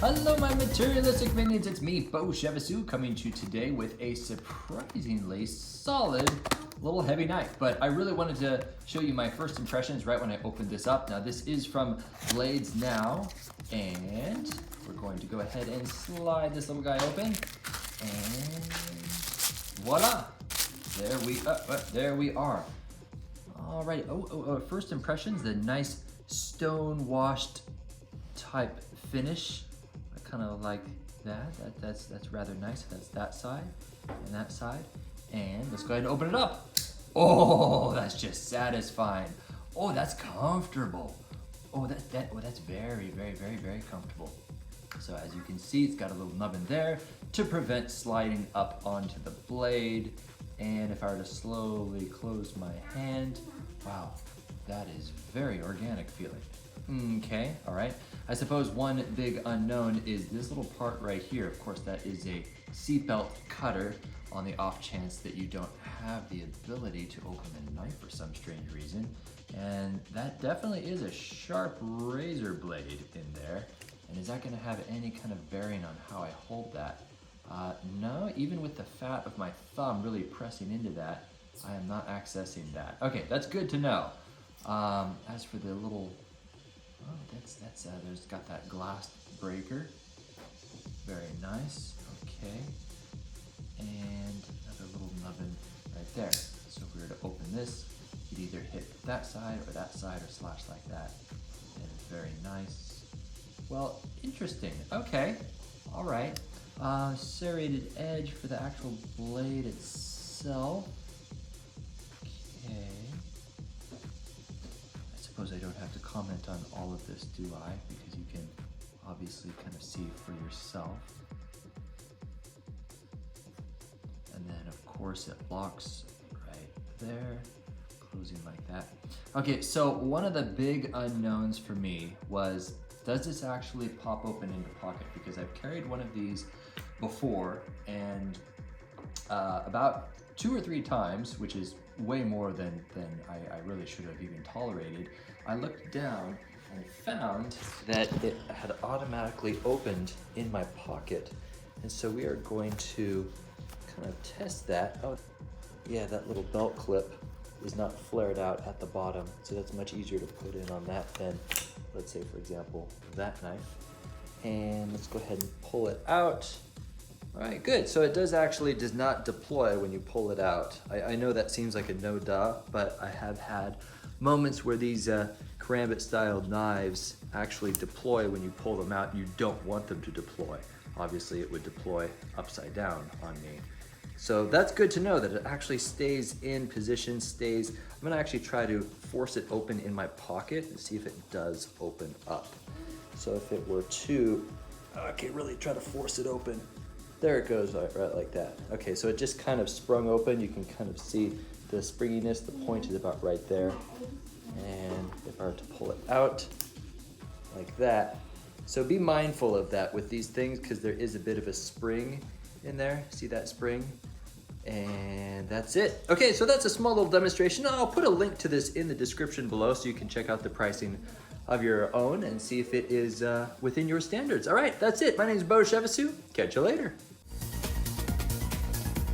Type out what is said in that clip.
Hello my materialistic minions, it's me, Beau coming to you today with a surprisingly solid little heavy knife. But I really wanted to show you my first impressions right when I opened this up. Now this is from Blades Now, and we're going to go ahead and slide this little guy open, and voila! There we are. All right, first impressions, the nice stone washed type finish. I kind of like that. That's rather nice. That's that side and that side. And let's go ahead and open it up. Oh, that's just satisfying. Oh, that's comfortable. Oh, that's very comfortable. So as you can see, it's got a little nubbin there to prevent sliding up onto the blade. And if I were to slowly close my hand, wow, that is very organic feeling. Okay, all right. I suppose one big unknown is this little part right here. Of course, that is a seatbelt cutter on the off chance that you don't have the ability to open a knife for some strange reason. And that definitely is a sharp razor blade in there. And is that gonna have any kind of bearing on how I hold that? No, even with the fat of my thumb really pressing into that, I am not accessing that. Okay, that's good to know. As for the little, there's got that glass breaker. Very nice, okay. And another little nubbin right there. So if we were to open this, you'd either hit that side or slash like that. And very nice. Well, interesting, okay, all right. Serrated edge for the actual blade itself. Okay. I suppose I don't have to comment on all of this, do I? Because you can obviously kind of see for yourself. And then of course it locks right there, closing like that. Okay, so one of the big unknowns for me was, does this actually pop open in your pocket? Because I've carried one of these before, and about 2 or 3 times, which is way more than I really should have even tolerated, I looked down and found that it had automatically opened in my pocket. And so we are going to kind of test that. Oh, yeah, that little belt clip is not flared out at the bottom, so that's much easier to put in on that than, let's say, for example, that knife. And let's go ahead and pull it out. All right, good. So it does not deploy when you pull it out. I know that seems like a no-duh, but I have had moments where these Karambit style knives actually deploy when you pull them out. You don't want them to deploy. Obviously it would deploy upside down on me. So that's good to know that it actually stays in position, I'm gonna actually try to force it open in my pocket and see if it does open up. So if it were to, okay, really try to force it open. There it goes, right like that. Okay, so it just kind of sprung open. You can kind of see the springiness, the point is about right there. And if I were to pull it out like that. So be mindful of that with these things, because there is a bit of a spring in there. See that spring? And that's it. Okay, so that's a small little demonstration. I'll put a link to this in the description below so you can check out the pricing of your own and see if it is within your standards. All right, that's it. My name is Beau. Catch you later.